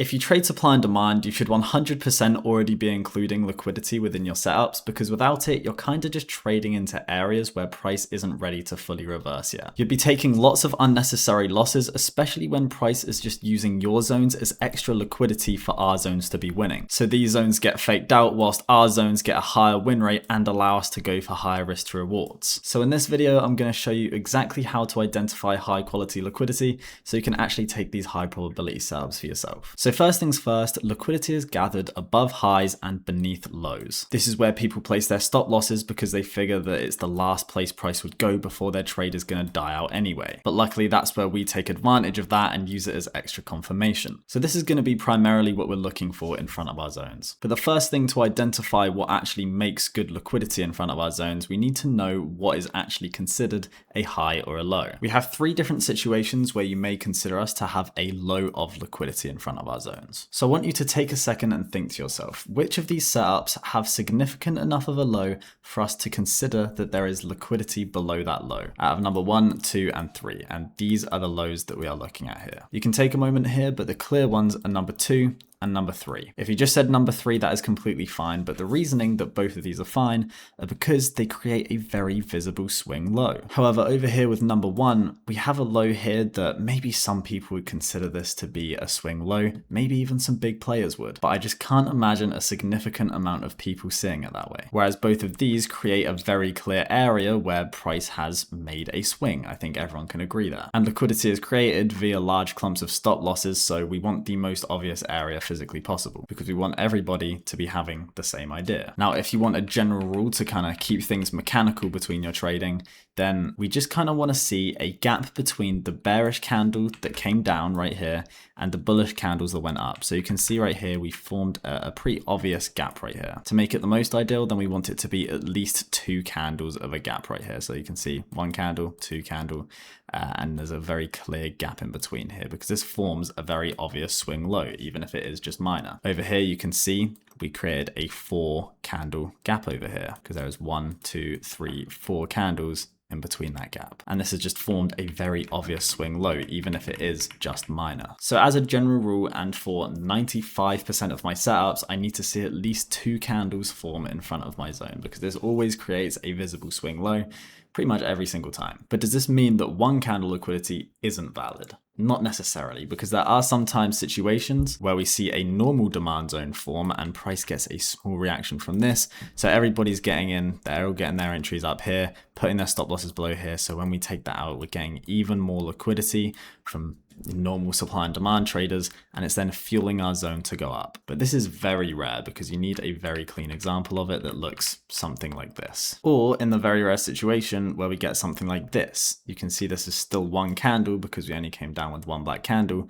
If you trade supply and demand, you should 100% already be including liquidity within your setups, because without it, you're kind of just trading into areas where price isn't ready to fully reverse yet. You'd be taking lots of unnecessary losses, especially when price is just using your zones as extra liquidity for our zones to be winning. So these zones get faked out whilst our zones get a higher win rate and allow us to go for higher risk to rewards. So in this video, I'm going to show you exactly how to identify high quality liquidity so you can actually take these high probability setups for yourself. So first things first, liquidity is gathered above highs and beneath lows. This is where people place their stop losses because they figure that it's the last place price would go before their trade is going to die out anyway. But luckily that's where we take advantage of that and use it as extra confirmation. So this is going to be primarily what we're looking for in front of our zones. But the first thing to identify what actually makes good liquidity in front of our zones, we need to know what is actually considered a high or a low. We have three different situations where you may consider us to have a low of liquidity in front of our zones. So I want you to take a second and think to yourself, which of these setups have significant enough of a low for us to consider that there is liquidity below that low out of number 1, 2, and 3. And these are the lows that we are looking at here. You can take a moment here, but the clear ones are number 2 and number 3. If you just said number 3, that is completely fine, but the reasoning that both of these are fine are because they create a very visible swing low. However, over here with number 1, we have a low here that maybe some people would consider this to be a swing low, maybe even some big players would, but I just can't imagine a significant amount of people seeing it that way. Whereas both of these create a very clear area where price has made a swing. I think everyone can agree there. And liquidity is created via large clumps of stop losses, so we want the most obvious area physically possible because we want everybody to be having the same idea. Now, if you want a general rule to kind of keep things mechanical between your trading, then we just kind of want to see a gap between the bearish candle that came down right here and the bullish candles that went up. So you can see right here, we formed a pretty obvious gap right here. To make it the most ideal, then we want it to be at least 2 candles of a gap right here. So you can see 1 candle, 2 candle, and there's a very clear gap in between here because this forms a very obvious swing low, even if it is just minor. Over here, you can see we created a 4 candle gap over here because there is 1, 2, 3, 4 candles in between that gap. And this has just formed a very obvious swing low, even if it is just minor. So as a general rule, and for 95% of my setups, I need to see at least 2 candles form in front of my zone because this always creates a visible swing low pretty much every single time. But does this mean that 1 candle liquidity isn't valid? Not necessarily, because there are sometimes situations where we see a normal demand zone form and price gets a small reaction from this. So everybody's getting in, they're all getting their entries up here, putting their stop losses below here. So when we take that out, we're getting even more liquidity from normal supply and demand traders, and it's then fueling our zone to go up. But this is very rare because you need a very clean example of it that looks something like this. Or in the very rare situation where we get something like this, you can see this is still 1 candle because we only came down with 1 black candle,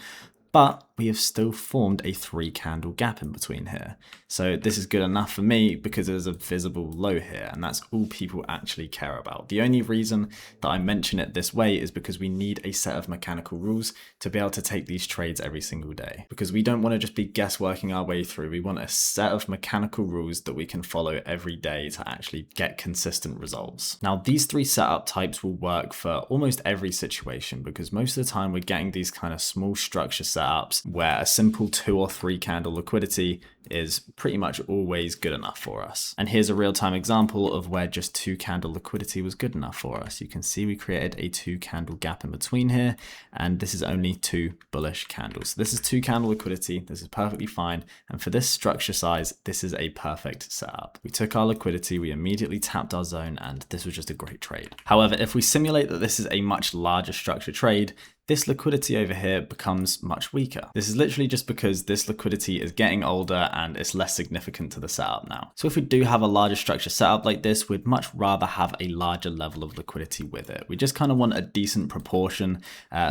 but we have still formed a 3 candle gap in between here. So this is good enough for me because there's a visible low here, and that's all people actually care about. The only reason that I mention it this way is because we need a set of mechanical rules to be able to take these trades every single day, because we don't want to just be guessworking our way through. We want a set of mechanical rules that we can follow every day to actually get consistent results. Now, these 3 setup types will work for almost every situation because most of the time we're getting these kind of small structure setups where a simple 2 or 3 candle liquidity is pretty much always good enough for us. And here's a real-time example of where just 2 candle liquidity was good enough for us. You can see we created a 2 candle gap in between here, and this is only 2 bullish candles. So this is 2 candle liquidity. This is perfectly fine. And for this structure size, this is a perfect setup. We took our liquidity, we immediately tapped our zone, and this was just a great trade. However, if we simulate that this is a much larger structure trade, this liquidity over here becomes much weaker. This is literally just because this liquidity is getting older and it's less significant to the setup now. So if we do have a larger structure setup like this, we'd much rather have a larger level of liquidity with it. We just kind of want a decent proportion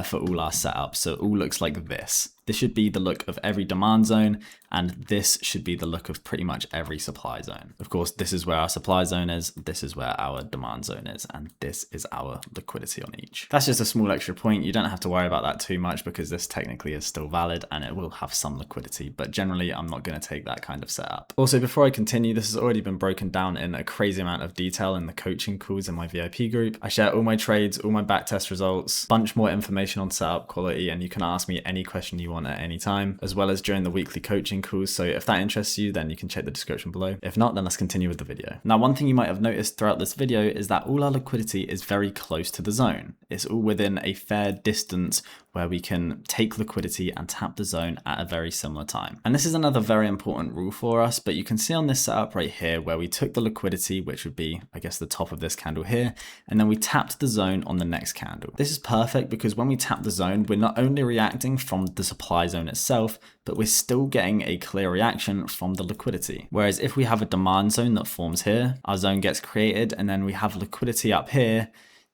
for all our setups. So it all looks like this. This should be the look of every demand zone, and this should be the look of pretty much every supply zone. Of course, this is where our supply zone is, this is where our demand zone is, and this is our liquidity on each. That's just a small extra point. You don't have to worry about that too much because this technically is still valid and it will have some liquidity, but generally I'm not going to take that kind of setup. Also, before I continue, this has already been broken down in a crazy amount of detail in the coaching calls in my VIP group. I share all my trades, all my backtest results, bunch more information on setup quality, and you can ask me any question you want want at any time, as well as during the weekly coaching calls. So if that interests you, then you can check the description below. If not, then let's continue with the video. Now, one thing you might have noticed throughout this video is that all our liquidity is very close to the zone. It's all within a fair distance where we can take liquidity and tap the zone at a very similar time. And this is another very important rule for us, but you can see on this setup right here where we took the liquidity, which would be, I guess, the top of this candle here, and then we tapped the zone on the next candle. This is perfect because when we tap the zone, we're not only reacting from the supply zone itself, but we're still getting a clear reaction from the liquidity. Whereas if we have a demand zone that forms here, our zone gets created, and then we have liquidity up here,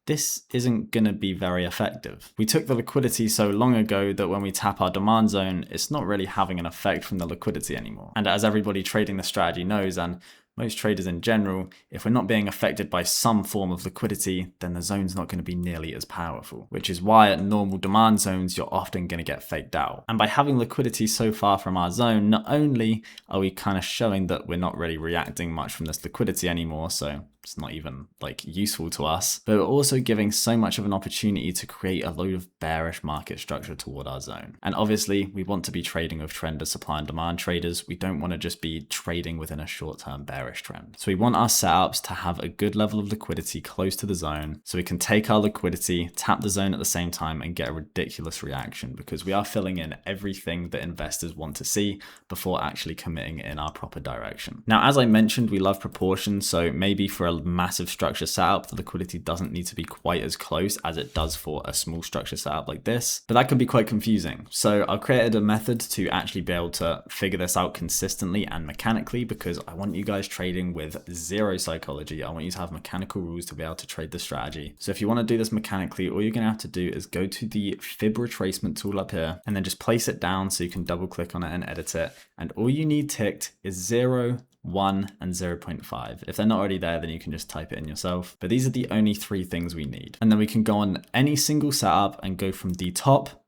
this isn't going to be very effective. We took the liquidity so long ago that when we tap our demand zone, it's not really having an effect from the liquidity anymore. And as everybody trading the strategy knows, and most traders in general, if we're not being affected by some form of liquidity, then the zone's not going to be nearly as powerful, which is why at normal demand zones, you're often going to get faked out. And by having liquidity so far from our zone, not only are we kind of showing that we're not really reacting much from this liquidity anymore, so it's not even like useful to us, but we're also giving so much of an opportunity to create a load of bearish market structure toward our zone. And obviously we want to be trading with trend as supply and demand traders. We don't want to just be trading within a short-term bearish trend. So we want our setups to have a good level of liquidity close to the zone so we can take our liquidity, tap the zone at the same time and get a ridiculous reaction, because we are filling in everything that investors want to see before actually committing in our proper direction. Now, as I mentioned, we love proportion. So maybe for a massive structure setup, the liquidity doesn't need to be quite as close as it does for a small structure setup like this, but that can be quite confusing. So I've created a method to actually be able to figure this out consistently and mechanically, because I want you guys trading with zero psychology. I want you to have mechanical rules to be able to trade the strategy. So if you want to do this mechanically, all you're going to have to do is go to the fib retracement tool up here and then just place it down so you can double click on it and edit it. And all you need ticked is 0, 1 and 0.5. If they're not already there, then you can just type it in yourself. But these are the only 3 things we need. And then we can go on any single setup and go from the top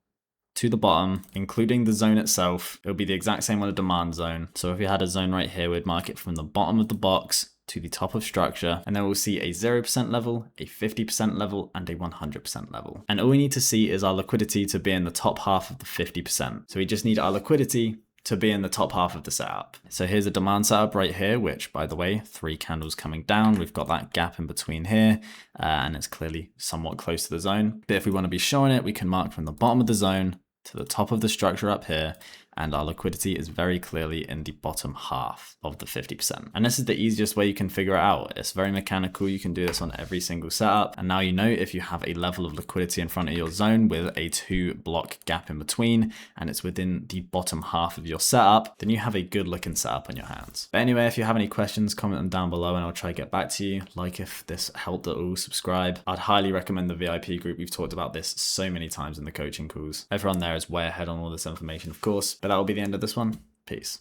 to the bottom, including the zone itself. It'll be the exact same on a demand zone. So if we had a zone right here, we'd mark it from the bottom of the box to the top of structure, and then we'll see a 0% level, a 50% level, and a 100% level. And all we need to see is our liquidity to be in the top half of the 50%. So we just need our liquidity to be in the top half of the setup. So here's a demand setup right here, which, by the way, 3 candles coming down. We've got that gap in between here, and it's clearly somewhat close to the zone. But if we want to be showing it, we can mark from the bottom of the zone to the top of the structure up here, and our liquidity is very clearly in the bottom half of the 50%. And this is the easiest way you can figure it out. It's very mechanical. You can do this on every single setup. And now you know if you have a level of liquidity in front of your zone with a 2 block gap in between, and it's within the bottom half of your setup, then you have a good looking setup on your hands. But anyway, if you have any questions, comment them down below and I'll try to get back to you. Like if this helped at all, subscribe. I'd highly recommend the VIP group. We've talked about this so many times in the coaching calls. Everyone there is way ahead on all this information, of course. But that will be the end of this one. Peace.